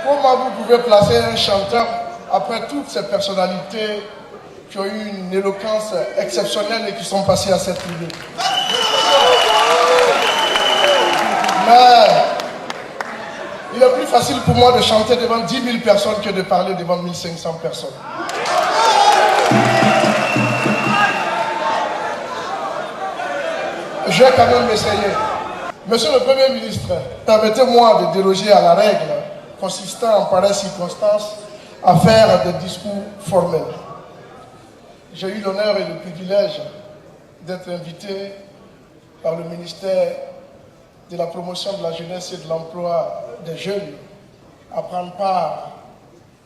Comment vous pouvez placer un chanteur après toutes ces personnalités qui ont eu une éloquence exceptionnelle et qui sont passées à cette tribune? Mais il est plus facile pour moi de chanter devant 10 000 personnes que de parler devant 1500 personnes. Je vais quand même essayer. Monsieur le Premier ministre, permettez-moi de déroger à la règle consistant en pareille circonstance à faire des discours formels. J'ai eu l'honneur et le privilège d'être invité par le ministère de la promotion de la jeunesse et de l'emploi des jeunes à prendre part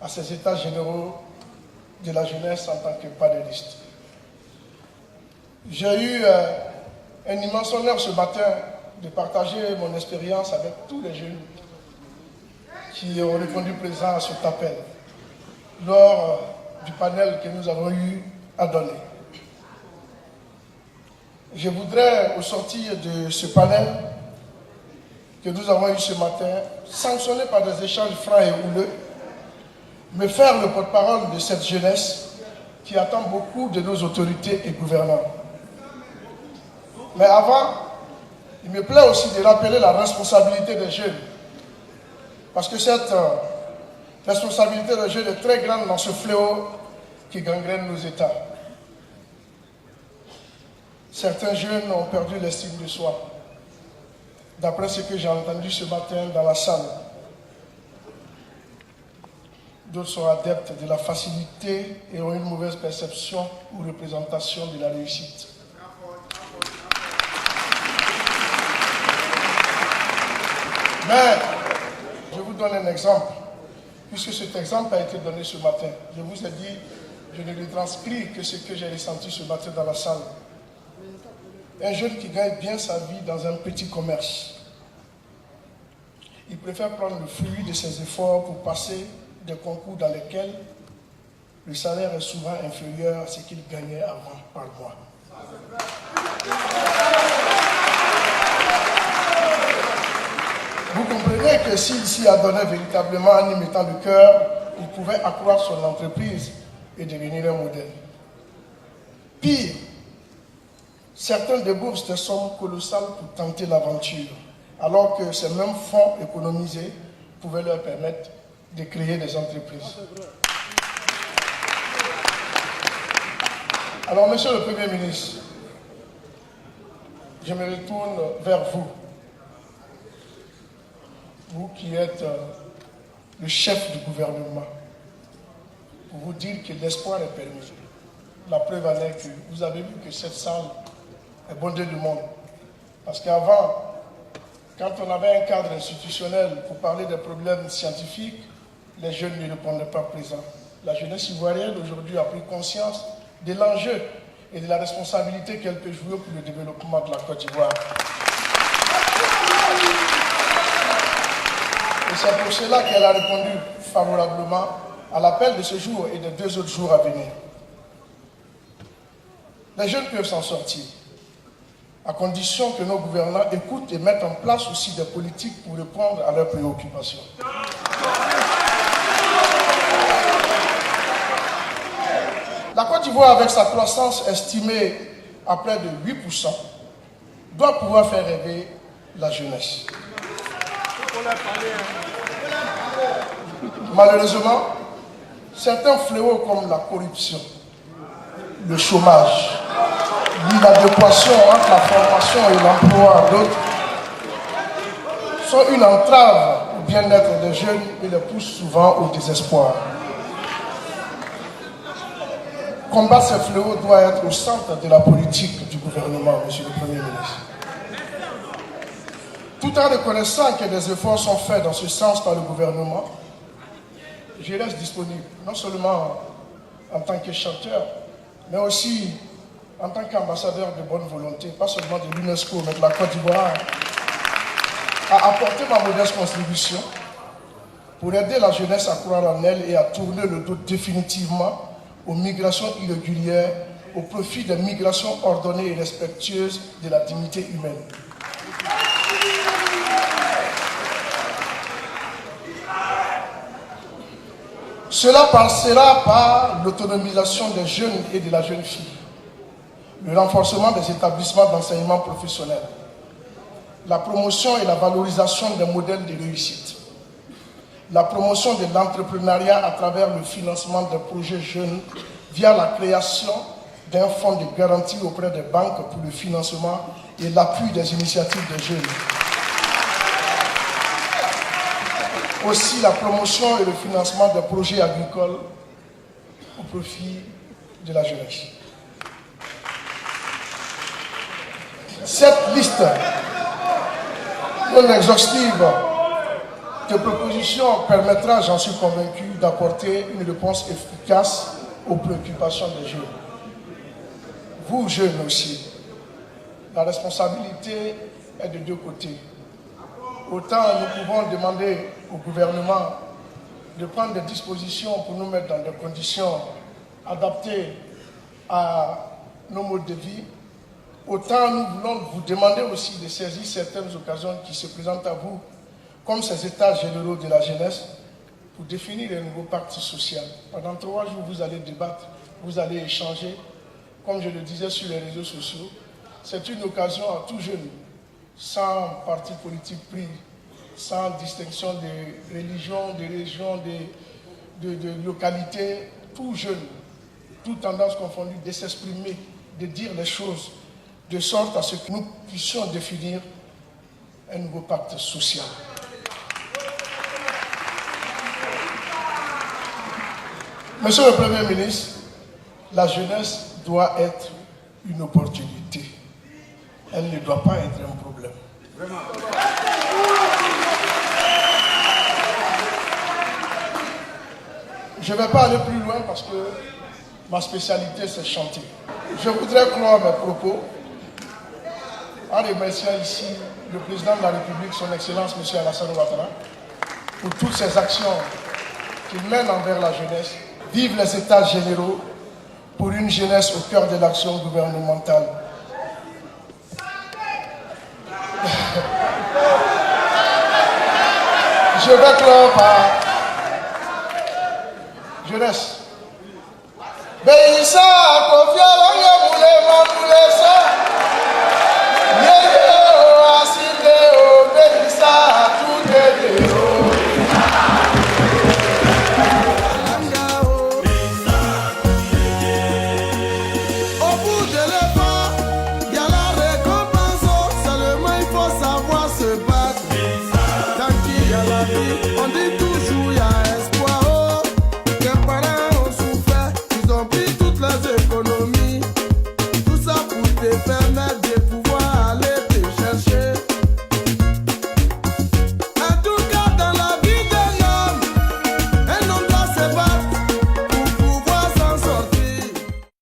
à ces états généraux de la jeunesse en tant que panéliste. J'ai eu un immense honneur ce matin de partager mon expérience avec tous les jeunes qui ont répondu présent à cet appel lors du panel que nous avons eu à donner. Je voudrais, au sortir de ce panel que nous avons eu ce matin, sanctionné par des échanges francs et houleux, me faire le porte-parole de cette jeunesse qui attend beaucoup de nos autorités et gouvernants. Mais avant, il me plaît aussi de rappeler la responsabilité des jeunes, parce que cette responsabilité des jeunes est très grande dans ce fléau qui gangrène nos États. Certains jeunes ont perdu l'estime de soi, d'après ce que j'ai entendu ce matin dans la salle. D'autres sont adeptes de la facilité et ont une mauvaise perception ou représentation de la réussite. Mais, je vous donne un exemple, puisque cet exemple a été donné ce matin. Je vous ai dit, je ne retranscris que ce que j'ai ressenti ce matin dans la salle. Un jeune qui gagne bien sa vie dans un petit commerce, il préfère prendre le fruit de ses efforts pour passer des concours dans lesquels le salaire est souvent inférieur à ce qu'il gagnait avant par mois. Vous comprenez que s'il s'y adonnait véritablement en y mettant le cœur, il pouvait accroître son entreprise et devenir un modèle. Pire, certains déboursent des sommes colossales pour tenter l'aventure, alors que ces mêmes fonds économisés pouvaient leur permettre de créer des entreprises. Alors, Monsieur le Premier ministre, je me retourne vers vous. Vous qui êtes le chef du gouvernement, pour vous dire que l'espoir est permis. La preuve en est que vous avez vu que cette salle est bondée du monde. Parce qu'avant, quand on avait un cadre institutionnel pour parler des problèmes scientifiques, les jeunes ne répondaient pas présents. La jeunesse ivoirienne aujourd'hui a pris conscience de l'enjeu et de la responsabilité qu'elle peut jouer pour le développement de la Côte d'Ivoire. Et c'est pour cela qu'elle a répondu favorablement à l'appel de ce jour et des 2 autres jours à venir. Les jeunes peuvent s'en sortir, à condition que nos gouvernants écoutent et mettent en place aussi des politiques pour répondre à leurs préoccupations. La Côte d'Ivoire, avec sa croissance estimée à près de 8%, doit pouvoir faire rêver la jeunesse. Malheureusement, certains fléaux comme la corruption, le chômage, l'inadéquation entre la formation et l'emploi d'autres sont une entrave au bien-être des jeunes et les poussent souvent au désespoir. Combattre ces fléaux doit être au centre de la politique du gouvernement, Monsieur le Premier ministre. Tout en reconnaissant que des efforts sont faits dans ce sens par le gouvernement, je reste disponible, non seulement en tant que chanteur, mais aussi en tant qu'ambassadeur de bonne volonté, pas seulement de l'UNESCO, mais de la Côte d'Ivoire, à apporter ma modeste contribution pour aider la jeunesse à croire en elle et à tourner le dos définitivement aux migrations irrégulières au profit des migrations ordonnées et respectueuses de la dignité humaine. Cela passera par l'autonomisation des jeunes et de la jeune fille, le renforcement des établissements d'enseignement professionnel, la promotion et la valorisation des modèles de réussite, la promotion de l'entrepreneuriat à travers le financement des projets jeunes via la création d'un fonds de garantie auprès des banques pour le financement et l'appui des initiatives des jeunes. Aussi la promotion et le financement des projets agricoles au profit de la jeunesse. Cette liste non exhaustive de propositions permettra, j'en suis convaincu, d'apporter une réponse efficace aux préoccupations des jeunes. Vous, jeunes aussi, la responsabilité est de deux côtés. Autant nous pouvons demander au gouvernement de prendre des dispositions pour nous mettre dans des conditions adaptées à nos modes de vie, autant nous voulons vous demander aussi de saisir certaines occasions qui se présentent à vous, comme ces états généraux de la jeunesse, pour définir un nouveau pacte social. Pendant 3 jours, vous allez débattre, vous allez échanger, comme je le disais sur les réseaux sociaux. C'est une occasion à tout jeune, sans parti politique pris, sans distinction de religion, de région, de localité, tout jeune, toute tendance confondue, de s'exprimer, de dire les choses, de sorte à ce que nous puissions définir un nouveau pacte social. Monsieur le Premier ministre, la jeunesse doit être une opportunité. Elle ne doit pas être un problème. Vraiment. Je ne vais pas aller plus loin parce que ma spécialité c'est chanter. Je voudrais clore mes propos en remerciant ici le président de la République, son Excellence M. Alassane Ouattara, pour toutes ses actions qu'il mène envers la jeunesse. Vive les États généraux pour une jeunesse au cœur de l'action gouvernementale. Je vais clore par jeunesse.